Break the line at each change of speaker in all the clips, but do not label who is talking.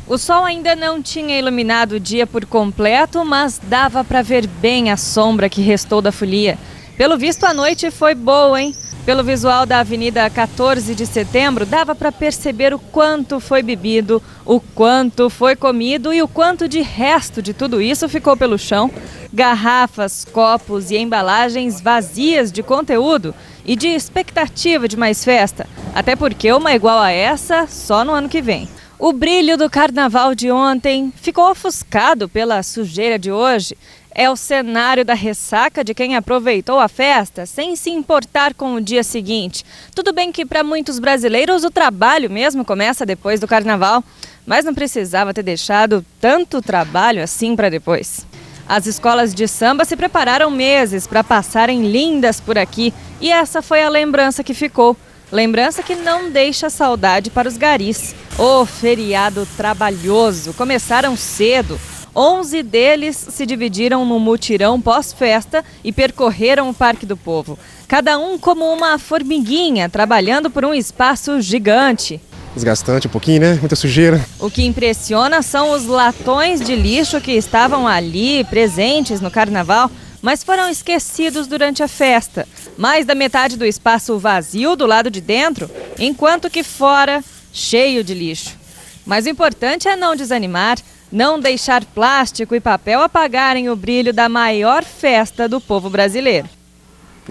O sol ainda não tinha iluminado o dia por completo, mas dava para ver bem a sombra que restou da folia. Pelo visto, a noite foi boa, hein? Pelo visual da Avenida 14 de Setembro, dava para perceber o quanto foi bebido, o quanto foi comido e o quanto de resto de tudo isso ficou pelo chão. Garrafas, copos e embalagens vazias de conteúdo e de expectativa de mais festa. Até porque uma igual a essa, só no ano que vem. O brilho do carnaval de ontem ficou ofuscado pela sujeira de hoje. É o cenário da ressaca de quem aproveitou a festa sem se importar com o dia seguinte. Tudo bem que para muitos brasileiros o trabalho mesmo começa depois do carnaval, mas não precisava ter deixado tanto trabalho assim para depois. As escolas de samba se prepararam meses para passarem lindas por aqui e essa foi a lembrança que ficou. Lembrança que não deixa saudade para os garis. O feriado trabalhoso. Começaram cedo. 11 deles se dividiram no mutirão pós-festa e percorreram o Parque do Povo. Cada um como uma formiguinha, trabalhando por um espaço gigante.
Desgastante um pouquinho, né? Muita sujeira.
O que impressiona são os latões de lixo que estavam ali, presentes no carnaval, mas foram esquecidos durante a festa. Mais da metade do espaço vazio do lado de dentro, enquanto que fora, cheio de lixo. Mas o importante é não desanimar, não deixar plástico e papel apagarem o brilho da maior festa do povo brasileiro.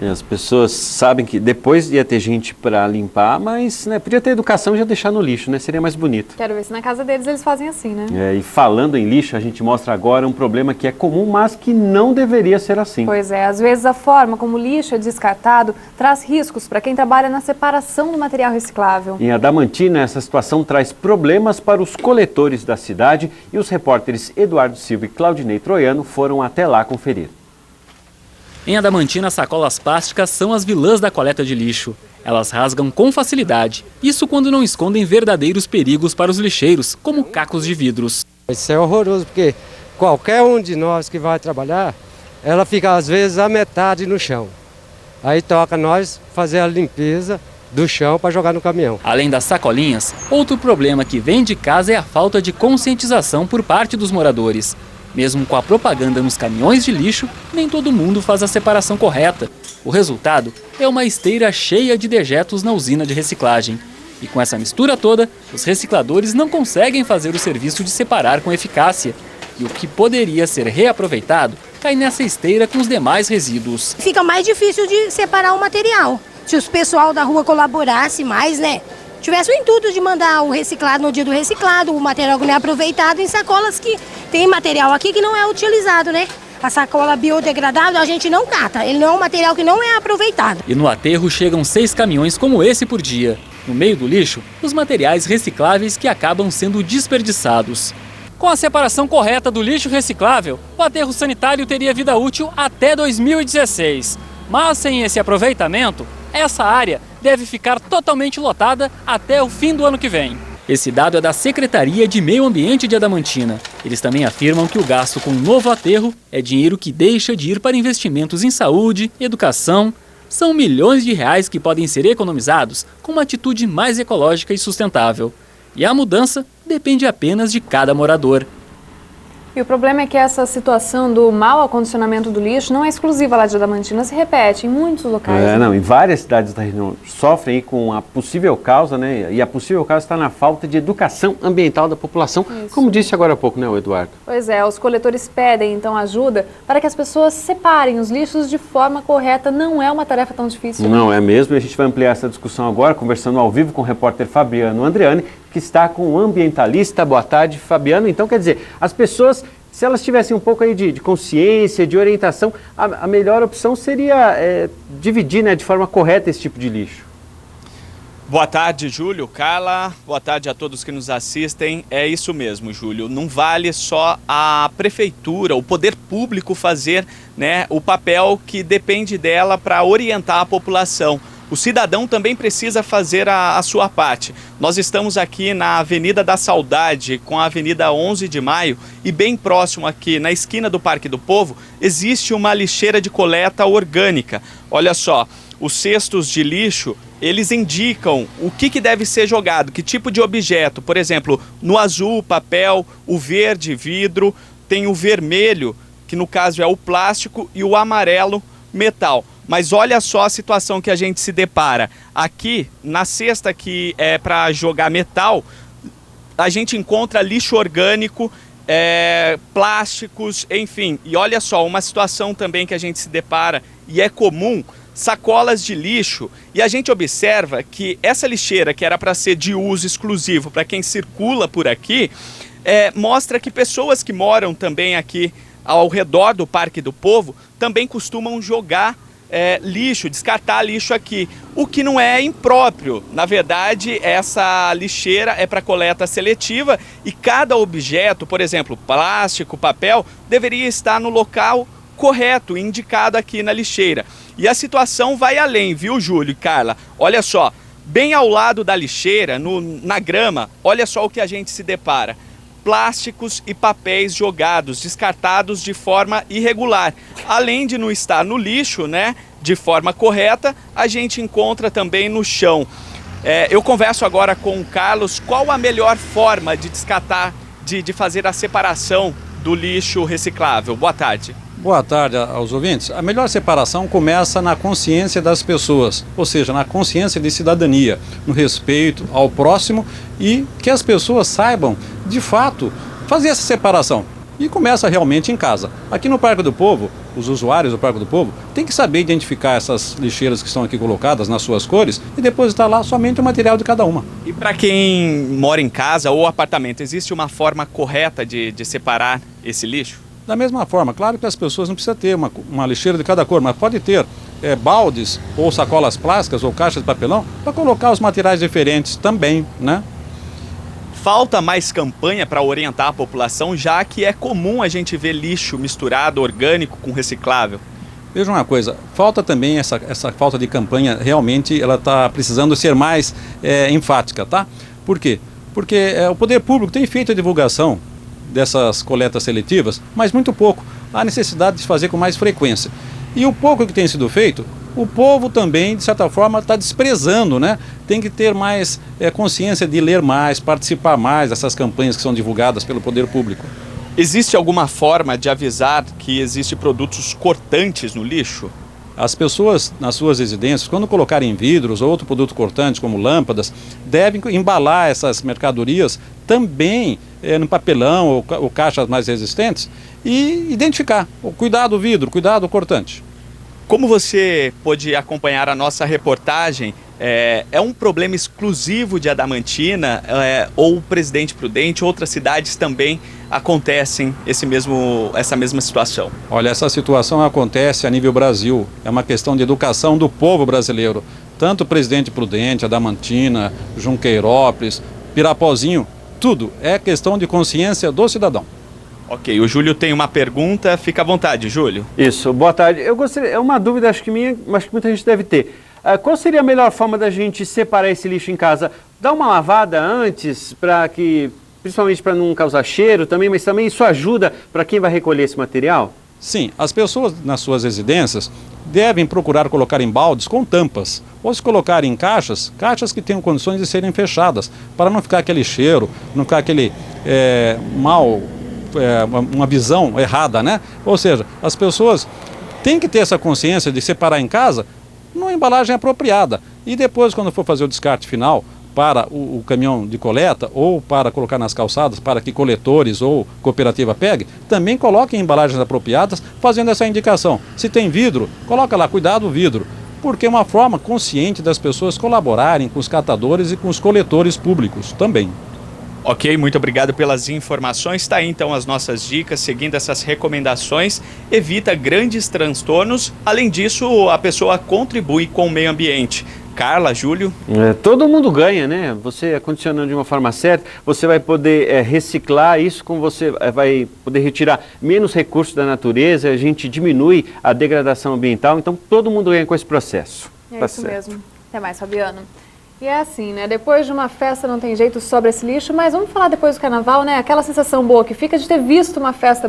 As pessoas sabem que depois ia ter gente para limpar, mas podia ter educação e já deixar no lixo, né? Seria mais bonito.
Quero ver se na casa deles eles fazem assim, né?
E falando em lixo, a gente mostra agora um problema que é comum, mas que não deveria ser assim.
Pois é, às vezes a forma como o lixo é descartado traz riscos para quem trabalha na separação do material reciclável.
Em Adamantina, essa situação traz problemas para os coletores da cidade e os repórteres Eduardo Silva e Claudinei Troiano foram até lá conferir.
Em Adamantina, sacolas plásticas são as vilãs da coleta de lixo. Elas rasgam com facilidade, isso quando não escondem verdadeiros perigos para os lixeiros, como cacos de vidros.
Isso é horroroso, porque qualquer um de nós que vai trabalhar, ela fica às vezes a metade no chão. Aí toca nós fazer a limpeza do chão para jogar no caminhão.
Além das sacolinhas, outro problema que vem de casa é a falta de conscientização por parte dos moradores. Mesmo com a propaganda nos caminhões de lixo, nem todo mundo faz a separação correta. O resultado é uma esteira cheia de dejetos na usina de reciclagem. E com essa mistura toda, os recicladores não conseguem fazer o serviço de separar com eficácia. E o que poderia ser reaproveitado cai nessa esteira com os demais resíduos.
Fica mais difícil de separar o material. Se os pessoal da rua colaborasse mais, né? Tivesse o intuito de mandar o reciclado no dia do reciclado, o material que não é aproveitado em sacolas que tem material aqui que não é utilizado, né? A sacola biodegradável a gente não cata, ele não é um material que não é aproveitado.
E no aterro chegam 6 caminhões como esse por dia. No meio do lixo, os materiais recicláveis que acabam sendo desperdiçados. Com a separação correta do lixo reciclável, o aterro sanitário teria vida útil até 2016. Mas sem esse aproveitamento, essa área deve ficar totalmente lotada até o fim do ano que vem. Esse dado é da Secretaria de Meio Ambiente de Adamantina. Eles também afirmam que o gasto com o novo aterro é dinheiro que deixa de ir para investimentos em saúde, educação. São milhões de reais que podem ser economizados com uma atitude mais ecológica e sustentável. E a mudança depende apenas de cada morador.
E o problema é que essa situação do mau acondicionamento do lixo não é exclusiva lá de Adamantina, se repete em muitos locais.
Em várias cidades da região sofrem aí com a possível causa, né? E a possível causa está na falta de educação ambiental da população, como disse agora há pouco, né, o Eduardo?
Pois é, os coletores pedem então ajuda para que as pessoas separem os lixos de forma correta. Não é uma tarefa tão difícil.
Não é mesmo, e a gente vai ampliar essa discussão agora, conversando ao vivo com o repórter Fabiano Andreani, que está com o ambientalista. Boa tarde, Fabiano. Então, quer dizer, as pessoas, se elas tivessem um pouco aí de consciência, de orientação, a melhor opção seria dividir, né, de forma correta esse tipo de lixo.
Boa tarde, Júlio, Carla, boa tarde a todos que nos assistem. É isso mesmo, Júlio, não vale só a prefeitura, o poder público fazer, né, o papel que depende dela para orientar a população. O cidadão também precisa fazer a sua parte. Nós estamos aqui na Avenida da Saudade, com a Avenida 11 de Maio, e bem próximo aqui, na esquina do Parque do Povo, existe uma lixeira de coleta orgânica. Olha só, os cestos de lixo eles indicam o que deve ser jogado, que tipo de objeto. Por exemplo, no azul, papel, o verde, vidro, tem o vermelho, que no caso é o plástico, e o amarelo, metal. Mas olha só a situação que a gente se depara. Aqui, na cesta que é para jogar metal, a gente encontra lixo orgânico, plásticos, enfim. E olha só, uma situação também que a gente se depara e é comum, sacolas de lixo. E a gente observa que essa lixeira, que era para ser de uso exclusivo para quem circula por aqui, mostra que pessoas que moram também aqui ao redor do Parque do Povo também costumam jogar lixo, descartar lixo aqui, o que não é impróprio. Na verdade, essa lixeira é para coleta seletiva e cada objeto, por exemplo, plástico, papel, deveria estar no local correto, indicado aqui na lixeira. E a situação vai além, viu, Júlio e Carla? Olha só, bem ao lado da lixeira, na grama, olha só o que a gente se depara. Plásticos e papéis jogados, descartados de forma irregular. Além de não estar no lixo, né, de forma correta, a gente encontra também no chão. Eu converso agora com o Carlos, qual a melhor forma de descartar, de fazer a separação do lixo reciclável? Boa tarde.
Boa tarde aos ouvintes. A melhor separação começa na consciência das pessoas, ou seja, na consciência de cidadania, no respeito ao próximo e que as pessoas saibam, de fato, fazer essa separação. E começa realmente em casa. Aqui no Parque do Povo, os usuários do Parque do Povo têm que saber identificar essas lixeiras que estão aqui colocadas nas suas cores e depositar lá somente o material de cada uma.
E para quem mora em casa ou apartamento, existe uma forma correta de separar esse lixo?
Da mesma forma, claro que as pessoas não precisam ter uma lixeira de cada cor, mas pode ter baldes ou sacolas plásticas ou caixas de papelão para colocar os materiais diferentes também, né?
Falta mais campanha para orientar a população, já que é comum a gente ver lixo misturado orgânico com reciclável.
Veja uma coisa, falta também essa falta de campanha, realmente ela está precisando ser mais enfática, tá? Por quê? Porque o poder público tem feito a divulgação dessas coletas seletivas, mas muito pouco. Há necessidade de fazer com mais frequência. E o pouco que tem sido feito, o povo também, de certa forma, está desprezando, né? Tem que ter mais consciência de ler mais, participar mais dessas campanhas que são divulgadas pelo poder público.
Existe alguma forma de avisar que existem produtos cortantes no lixo?
As pessoas nas suas residências, quando colocarem vidros ou outro produto cortante, como lâmpadas, devem embalar essas mercadorias também no papelão ou caixas mais resistentes e identificar. Cuidado do vidro, cuidado do cortante.
Como você pôde acompanhar a nossa reportagem, é um problema exclusivo de Adamantina ou Presidente Prudente, outras cidades também acontecem essa mesma situação?
Olha, essa situação acontece a nível Brasil, é uma questão de educação do povo brasileiro. Tanto Presidente Prudente, Adamantina, Junqueirópolis, Pirapozinho, tudo é questão de consciência do cidadão.
Ok, o Júlio tem uma pergunta, fica à vontade, Júlio.
Isso, boa tarde. Eu gostaria, é uma dúvida, acho que muita gente deve ter. Qual seria a melhor forma da gente separar esse lixo em casa? Dar uma lavada antes, principalmente para não causar cheiro também, mas também isso ajuda para quem vai recolher esse material?
Sim, as pessoas nas suas residências devem procurar colocar em baldes com tampas, ou se colocarem em caixas que tenham condições de serem fechadas, para não ficar aquele cheiro, não ficar aquele uma visão errada, né? Ou seja, as pessoas têm que ter essa consciência de separar em casa numa embalagem apropriada. E depois, quando for fazer o descarte final para o caminhão de coleta ou para colocar nas calçadas, para que coletores ou cooperativa pegue, também coloquem embalagens apropriadas, fazendo essa indicação. Se tem vidro, coloca lá, cuidado do vidro, porque é uma forma consciente das pessoas colaborarem com os catadores e com os coletores públicos também.
Ok, muito obrigado pelas informações. Está aí então as nossas dicas, seguindo essas recomendações, evita grandes transtornos. Além disso, a pessoa contribui com o meio ambiente. Carla, Júlio?
Todo mundo ganha, né? Você acondicionando de uma forma certa, você vai poder reciclar isso, como você vai poder retirar menos recursos da natureza, a gente diminui a degradação ambiental, então todo mundo ganha com esse processo.
É isso mesmo. Até mais, Fabiano. E é assim, né? Depois de uma festa não tem jeito, sobra esse lixo, mas vamos falar depois do carnaval, né? Aquela sensação boa que fica de ter visto uma festa